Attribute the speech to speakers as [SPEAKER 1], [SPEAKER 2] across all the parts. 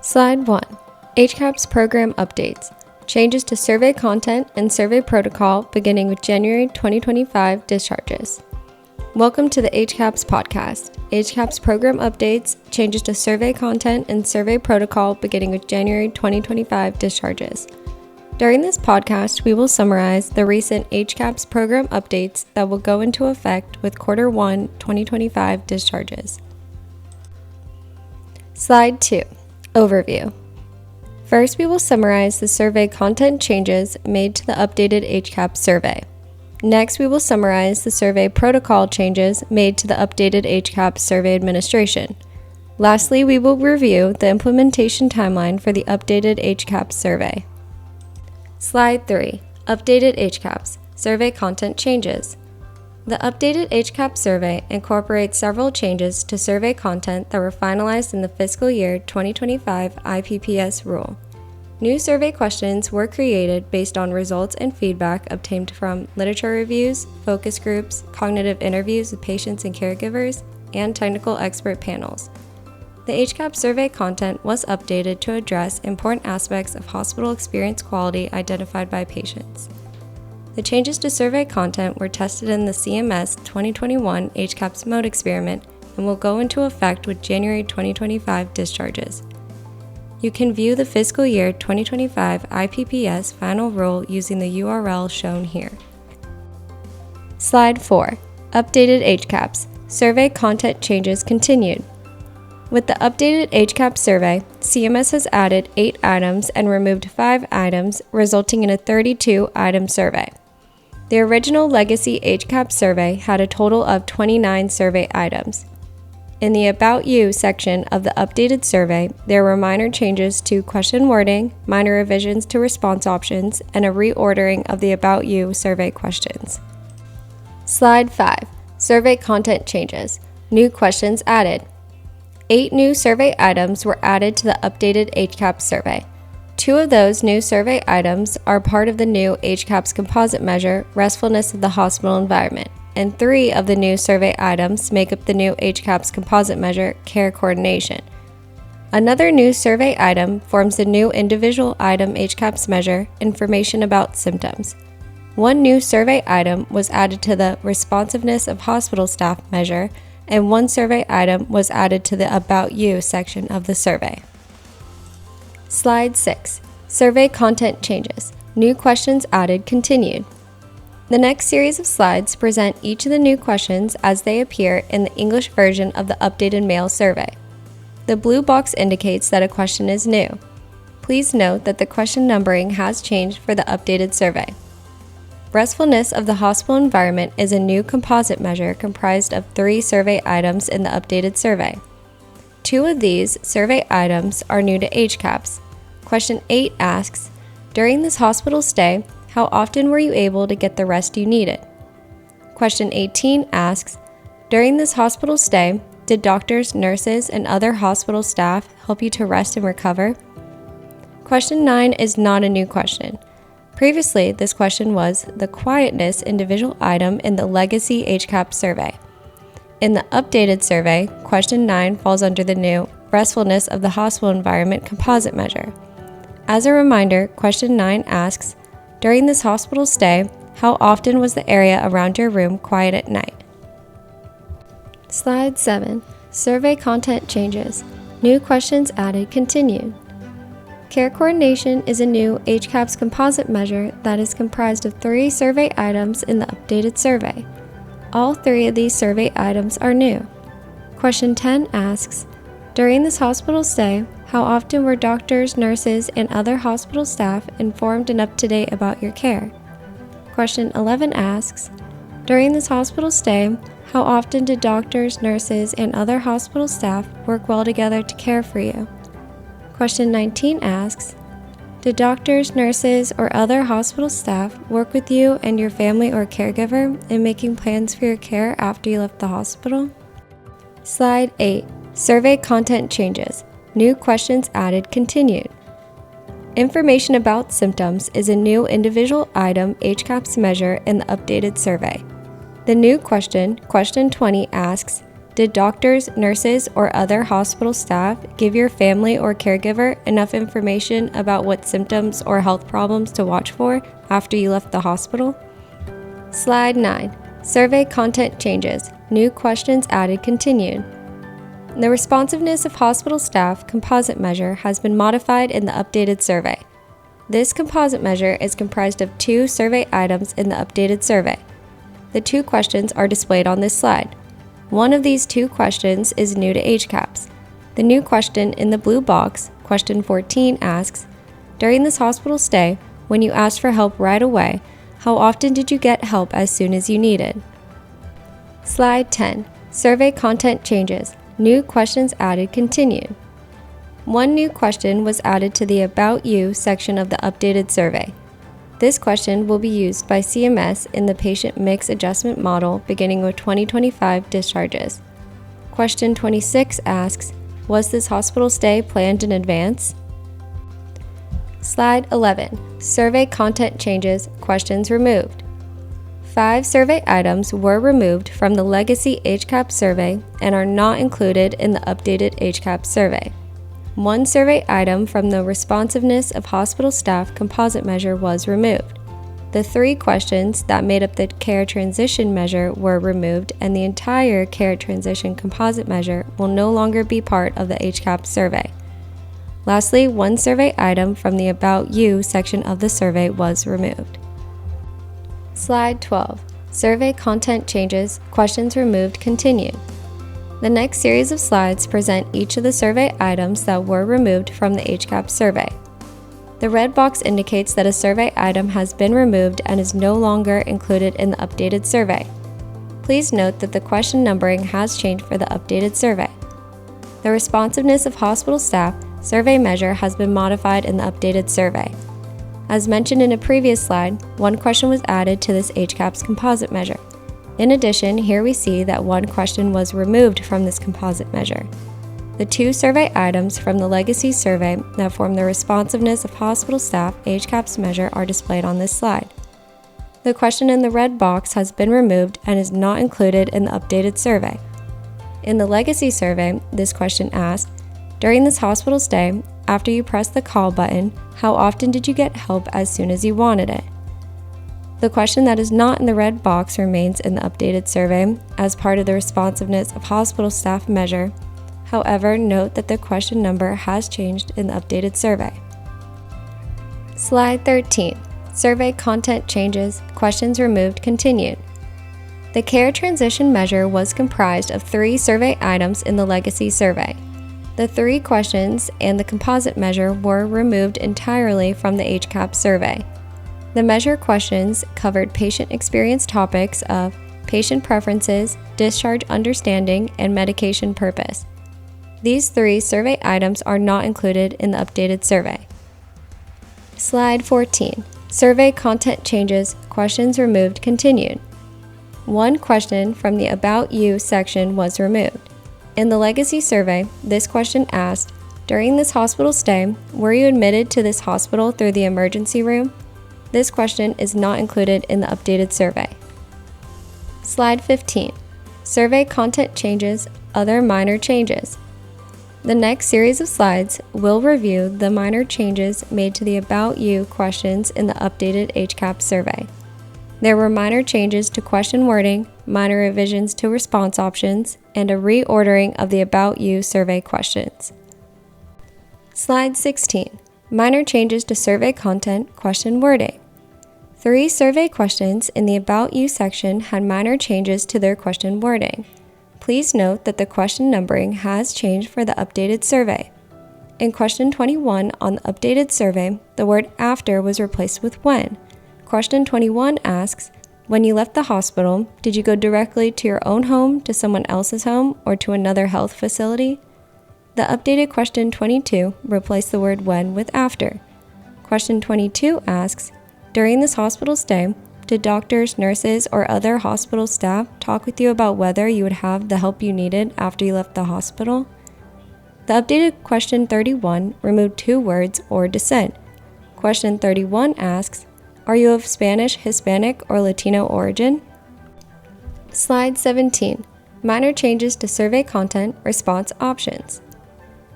[SPEAKER 1] Slide 1. HCAHPS Program Updates. Changes to survey content and survey protocol beginning with January 2025 discharges. Welcome to the HCAHPS podcast. HCAHPS Program Updates, changes to survey content and survey protocol beginning with January 2025 discharges. During this podcast, we will summarize the recent HCAHPS program updates that will go into effect with Q1 2025 discharges. Slide 2. Overview. First, we will summarize the survey content changes made to the updated HCAHPS survey. Next, we will summarize the survey protocol changes made to the updated HCAHPS survey administration. Lastly, we will review the implementation timeline for the updated HCAHPS survey. Slide 3. Updated HCAHPS survey content changes. The updated HCAHPS survey incorporates several changes to survey content that were finalized in the fiscal year 2025 IPPS rule. New survey questions were created based on results and feedback obtained from literature reviews, focus groups, cognitive interviews with patients and caregivers, and technical expert panels. The HCAHPS survey content was updated to address important aspects of hospital experience quality identified by patients. The changes to survey content were tested in the CMS 2021 HCAHPS mode experiment and will go into effect with January 2025 discharges. You can view the fiscal year 2025 IPPS final rule using the URL shown here. Slide 4. Updated HCAHPS survey content changes continued. With the updated HCAHPS survey, CMS has added 8 items and removed 5 items, resulting in a 32-item survey. The original legacy HCAHPS survey had a total of 29 survey items. In the About You section of the updated survey, there were minor changes to question wording, minor revisions to response options, and a reordering of the About You survey questions. Slide 5. Survey content changes. New questions added. 8 new survey items were added to the updated HCAHPS survey. 2 of those new survey items are part of the new HCAHPS composite measure, Restfulness of the Hospital Environment, and 3 of the new survey items make up the new HCAHPS composite measure, Care Coordination. Another new survey item forms the new individual item HCAHPS measure, Information about Symptoms. 1 new survey item was added to the Responsiveness of Hospital Staff measure, and 1 survey item was added to the About You section of the survey. Slide 6. Survey content changes. New questions added continued. The next series of slides present each of the new questions as they appear in the English version of the updated male survey. The blue box indicates that a question is new. Please note that the question numbering has changed for the updated survey. Restfulness of the hospital environment is a new composite measure comprised of 3 survey items in the updated survey. 2 of these survey items are new to HCAHPS. Question 8 asks, during this hospital stay, how often were you able to get the rest you needed? Question 18 asks, during this hospital stay, did doctors, nurses, and other hospital staff help you to rest and recover? Question 9 is not a new question. Previously, this question was the quietness individual item in the legacy HCAHPS survey. In the updated survey, question 9 falls under the new Restfulness of the Hospital Environment composite measure. As a reminder, question 9 asks, during this hospital stay, how often was the area around your room quiet at night? Slide 7. Survey content changes. New questions added continued. Care Coordination is a new HCAHPS composite measure that is comprised of 3 survey items in the updated survey. All 3 of these survey items are new. Question 10 asks, during this hospital stay, how often were doctors, nurses, and other hospital staff informed and up to date about your care? Question 11 asks, during this hospital stay, how often did doctors, nurses, and other hospital staff work well together to care for you? Question 19 asks, did doctors, nurses, or other hospital staff work with you and your family or caregiver in making plans for your care after you left the hospital? Slide 8. Survey content changes. New questions added continued. Information about symptoms is a new individual item HCAHPS measure in the updated survey. The new question, question 20, asks, Did doctors, nurses, or other hospital staff give your family or caregiver enough information about what symptoms or health problems to watch for after you left the hospital? Slide 9. Survey content changes. New questions added continued. The responsiveness of hospital staff composite measure has been modified in the updated survey. This composite measure is comprised of 2 survey items in the updated survey. The 2 questions are displayed on this slide. One of these 2 questions is new to HCAHPS. The new question in the blue box, question 14, asks, during this hospital stay, when you asked for help right away, how often did you get help as soon as you needed? Slide 10. Survey content changes. New questions added continued. One new question was added to the About You section of the updated survey. This question will be used by CMS in the patient mix adjustment model beginning with 2025 discharges. Question 26 asks, was this hospital stay planned in advance? Slide 11. Survey content changes, questions removed. 5 survey items were removed from the legacy HCAHPS survey and are not included in the updated HCAHPS survey. 1 survey item from the responsiveness of hospital staff composite measure was removed. The 3 questions that made up the care transition measure were removed, and the entire care transition composite measure will no longer be part of the HCAHPS survey. Lastly, 1 survey item from the About You section of the survey was removed. Slide 12. Survey content changes, questions removed continued. The next series of slides present each of the survey items that were removed from the HCAHPS survey. The red box indicates that a survey item has been removed and is no longer included in the updated survey. Please note that the question numbering has changed for the updated survey. The responsiveness of hospital staff survey measure has been modified in the updated survey. As mentioned in a previous slide, 1 question was added to this HCAHPS composite measure. In addition, here we see that 1 question was removed from this composite measure. The 2 survey items from the legacy survey that form the responsiveness of hospital staff HCAHPS measure are displayed on this slide. The question in the red box has been removed and is not included in the updated survey. In the legacy survey, this question asked, during this hospital stay, after you pressed the call button, how often did you get help as soon as you wanted it? The question that is not in the red box remains in the updated survey as part of the responsiveness of hospital staff measure. However, note that the question number has changed in the updated survey. Slide 13. Survey content changes, questions removed continued. The care transition measure was comprised of 3 survey items in the legacy survey. The 3 questions and the composite measure were removed entirely from the HCAHPS survey. The measure questions covered patient experience topics of patient preferences, discharge understanding, and medication purpose. These 3 survey items are not included in the updated survey. Slide 14. Survey content changes, questions removed continued. 1 question from the About You section was removed. In the legacy survey, this question asked, during this hospital stay, were you admitted to this hospital through the emergency room? This question is not included in the updated survey. Slide 15. Survey content changes, other minor changes. The next series of slides will review the minor changes made to the About You questions in the updated HCAHPS survey. There were minor changes to question wording, minor revisions to response options, and a reordering of the About You survey questions. Slide 16. Minor changes to survey content, question wording. 3 survey questions in the About You section had minor changes to their question wording. Please note that the question numbering has changed for the updated survey. In question 21 on the updated survey, the word after was replaced with when. Question 21 asks, when you left the hospital, did you go directly to your own home, to someone else's home, or to another health facility? The updated question 22 replaced the word when with after. Question 22 asks, during this hospital stay, did doctors, nurses, or other hospital staff talk with you about whether you would have the help you needed after you left the hospital? The updated question 31 removed 2 words or descent. Question 31 asks, are you of Spanish, Hispanic, or Latino origin? Slide 17. Minor changes to survey content, response options.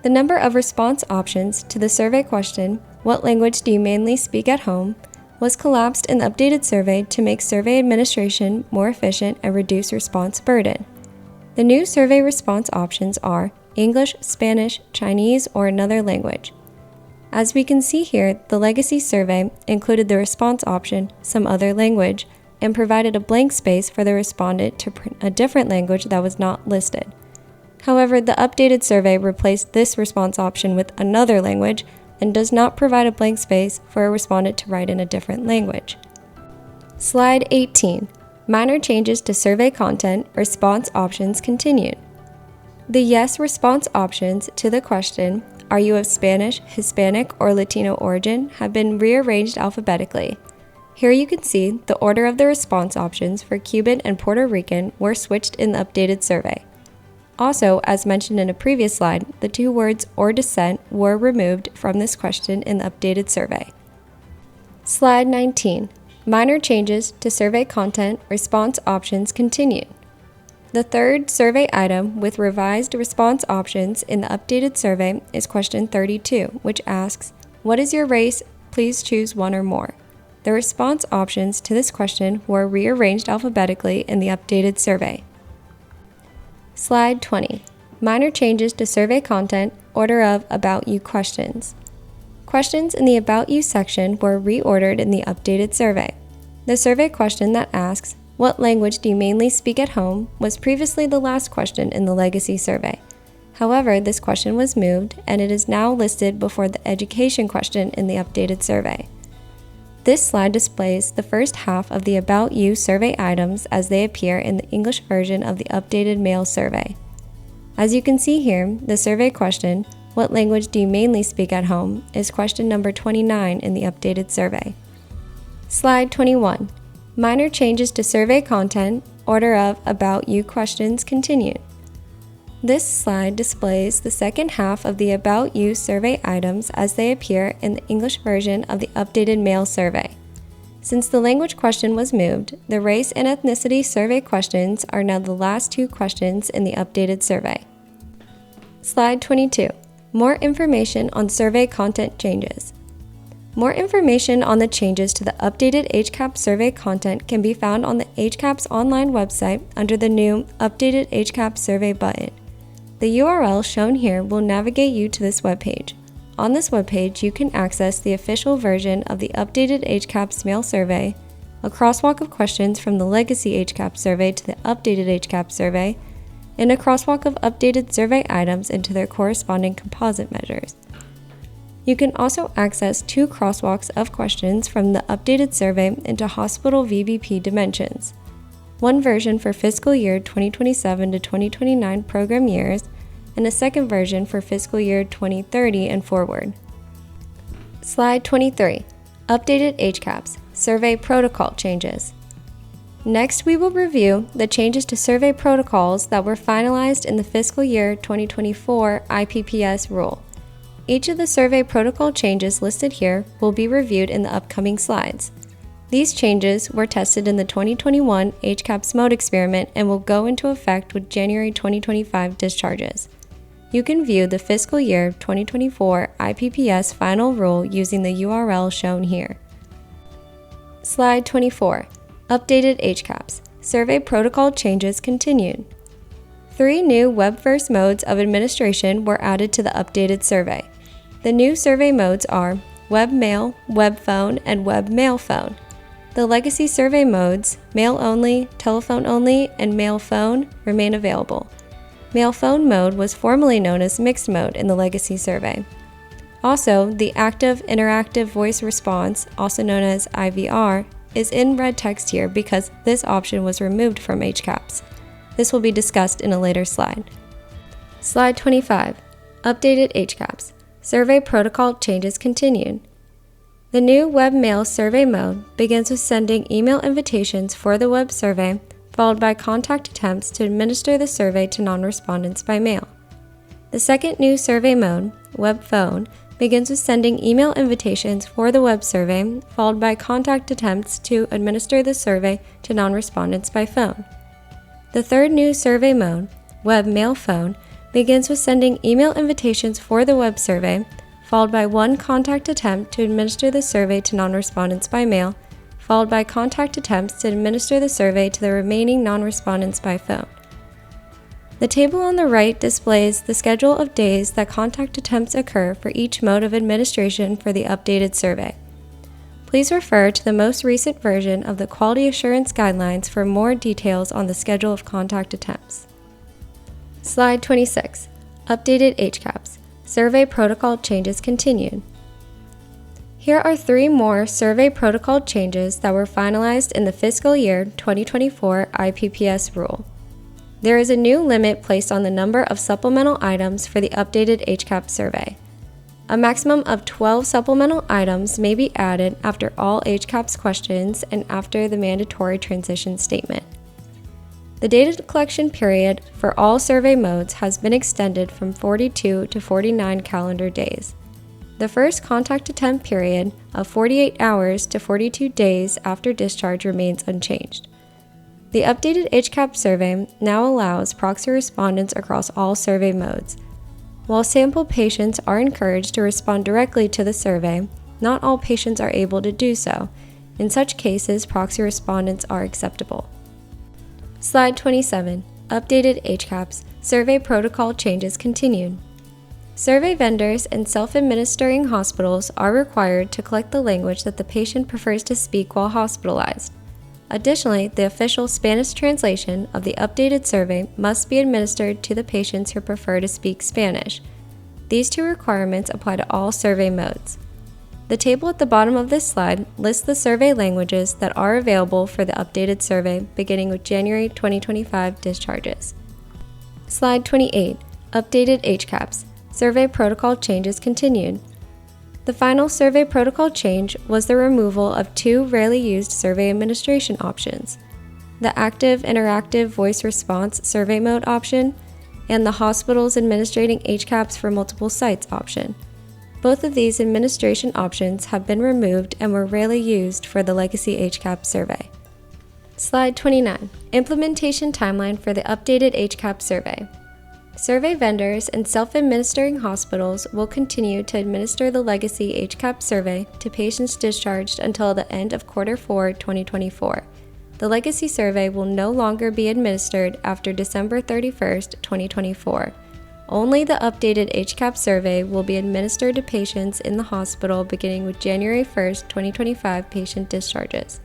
[SPEAKER 1] The number of response options to the survey question, "What language do you mainly speak at home?" was collapsed in the updated survey to make survey administration more efficient and reduce response burden. The new survey response options are English, Spanish, Chinese, or another language. As we can see here, the legacy survey included the response option, some other language, and provided a blank space for the respondent to print a different language that was not listed. However, the updated survey replaced this response option with another language and does not provide a blank space for a respondent to write in a different language. Slide 18. Minor changes to survey content, response options continued. The yes response options to the question, "Are you of Spanish, Hispanic, or Latino origin?" have been rearranged alphabetically. Here you can see the order of the response options for Cuban and Puerto Rican were switched in the updated survey. Also, as mentioned in a previous slide, the two words "or descent" were removed from this question in the updated survey. Slide 19. Minor changes to survey content, response options continued. The third survey item with revised response options in the updated survey is question 32, which asks, "What is your race? Please choose one or more." The response options to this question were rearranged alphabetically in the updated survey. Slide 20. Minor changes to survey content, order of About You questions. Questions in the About You section were reordered in the updated survey. The survey question that asks, "What language do you mainly speak at home?" was previously the last question in the legacy survey. However, this question was moved, and it is now listed before the education question in the updated survey. This slide displays the first half of the About You survey items as they appear in the English version of the updated mail survey. As you can see here, the survey question, "What language do you mainly speak at home?" is question number 29 in the updated survey. Slide 21. Minor changes to survey content, order of About You questions continued. This slide displays the second half of the About You survey items as they appear in the English version of the updated mail survey. Since the language question was moved, the race and ethnicity survey questions are now the last two questions in the updated survey. Slide 22. More information on survey content changes. More information on the changes to the updated HCAHPS survey content can be found on the HCAHPS online website under the new Updated HCAHPS Survey button. The URL shown here will navigate you to this webpage. On this webpage, you can access the official version of the updated HCAHPS mail survey, a crosswalk of questions from the legacy HCAHPS survey to the updated HCAHPS survey, and a crosswalk of updated survey items into their corresponding composite measures. You can also access two crosswalks of questions from the updated survey into hospital VBP dimensions. One version for fiscal year 2027 to 2029 program years, and a second version for fiscal year 2030 and forward. Slide 23. Updated HCAHPS survey protocol changes. Next, we will review the changes to survey protocols that were finalized in the fiscal year 2024 IPPS rule. Each of the survey protocol changes listed here will be reviewed in the upcoming slides. These changes were tested in the 2021 HCAHPS mode experiment and will go into effect with January 2025 discharges. You can view the fiscal year 2024 IPPS final rule using the URL shown here. Slide 24. Updated HCAHPS survey protocol changes continued. 3 new web-first modes of administration were added to the updated survey. The new survey modes are web mail, web phone, and web mail phone. The legacy survey modes, mail only, telephone only, and mail phone, remain available. Mail phone mode was formerly known as mixed mode in the legacy survey. Also, the active interactive voice response, also known as IVR, is in red text here because this option was removed from HCAHPS. This will be discussed in a later slide. Slide 25. Updated HCAHPS survey protocol changes continued. The new web mail survey mode begins with sending email invitations for the web survey, followed by contact attempts to administer the survey to non-respondents by mail. The second new survey mode, web phone, begins with sending email invitations for the web survey, followed by contact attempts to administer the survey to non-respondents by phone. The third new survey mode, web mail phone, begins with sending email invitations for the web survey, followed by one contact attempt to administer the survey to non-respondents by mail, followed by contact attempts to administer the survey to the remaining non-respondents by phone. The table on the right displays the schedule of days that contact attempts occur for each mode of administration for the updated survey. Please refer to the most recent version of the Quality Assurance Guidelines for more details on the schedule of contact attempts. Slide 26. Updated HCAHPS. Survey protocol changes continued. Here are 3 more survey protocol changes that were finalized in the fiscal year 2024 IPPS rule. There is a new limit placed on the number of supplemental items for the updated HCAHPS survey. A maximum of 12 supplemental items may be added after all HCAHPS questions and after the mandatory transition statement. The data collection period for all survey modes has been extended from 42 to 49 calendar days. The first contact attempt period of 48 hours to 42 days after discharge remains unchanged. The updated HCAHPS survey now allows proxy respondents across all survey modes. While sample patients are encouraged to respond directly to the survey, not all patients are able to do so. In such cases, proxy respondents are acceptable. Slide 27. Updated HCAHPS. Survey protocol changes continued. Survey vendors and self-administering hospitals are required to collect the language that the patient prefers to speak while hospitalized. Additionally, the official Spanish translation of the updated survey must be administered to the patients who prefer to speak Spanish. These 2 requirements apply to all survey modes. The table at the bottom of this slide lists the survey languages that are available for the updated survey beginning with January 2025 discharges. Slide 28. Updated HCAHPS. Survey protocol changes continued. The final survey protocol change was the removal of 2 rarely used survey administration options, the active interactive voice response survey mode option and the hospitals administrating HCAHPS for multiple sites option. Both of these administration options have been removed and were rarely used for the legacy HCAHPS survey. Slide 29. Implementation timeline for the updated HCAHPS survey. Survey vendors and self-administering hospitals will continue to administer the legacy HCAHPS survey to patients discharged until the end of Q4 2024. The legacy survey will no longer be administered after December 31st, 2024. Only the updated HCAHPS survey will be administered to patients in the hospital beginning with January 1st, 2025 patient discharges.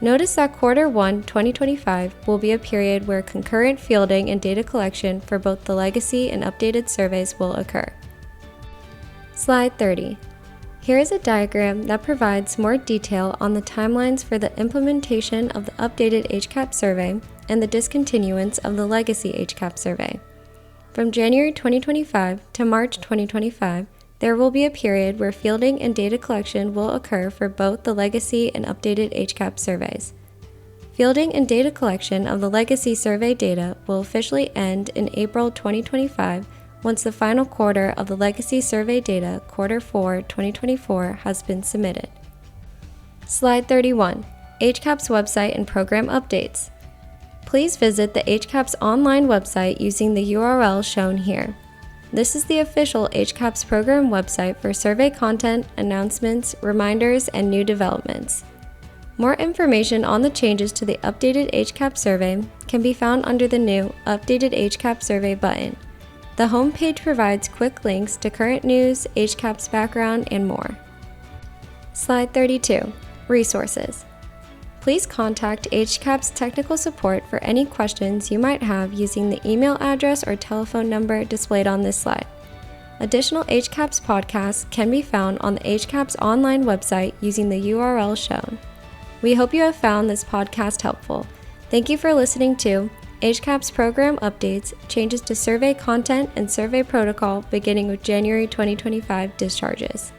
[SPEAKER 1] Notice that Q1 2025 will be a period where concurrent fielding and data collection for both the legacy and updated surveys will occur. Slide 30. Here is a diagram that provides more detail on the timelines for the implementation of the updated HCAHPS survey and the discontinuance of the legacy HCAHPS survey. From January 2025 to March 2025, there will be a period where fielding and data collection will occur for both the legacy and updated HCAHPS surveys. Fielding and data collection of the legacy survey data will officially end in April 2025 once the final quarter of the legacy survey data, Q4 2024, has been submitted. Slide 31. HCAHPS website and program updates. Please visit the HCAHPS online website using the URL shown here. This is the official HCAHPS program website for survey content, announcements, reminders, and new developments. More information on the changes to the updated HCAHPS survey can be found under the new Updated HCAHPS Survey button. The homepage provides quick links to current news, HCAHPS background, and more. Slide 32. Resources. Please contact HCAHPS technical support for any questions you might have using the email address or telephone number displayed on this slide. Additional HCAHPS podcasts can be found on the HCAHPS online website using the URL shown. We hope you have found this podcast helpful. Thank you for listening to HCAHPS Program Updates, Changes to Survey Content and Survey Protocol beginning with January 2025 discharges.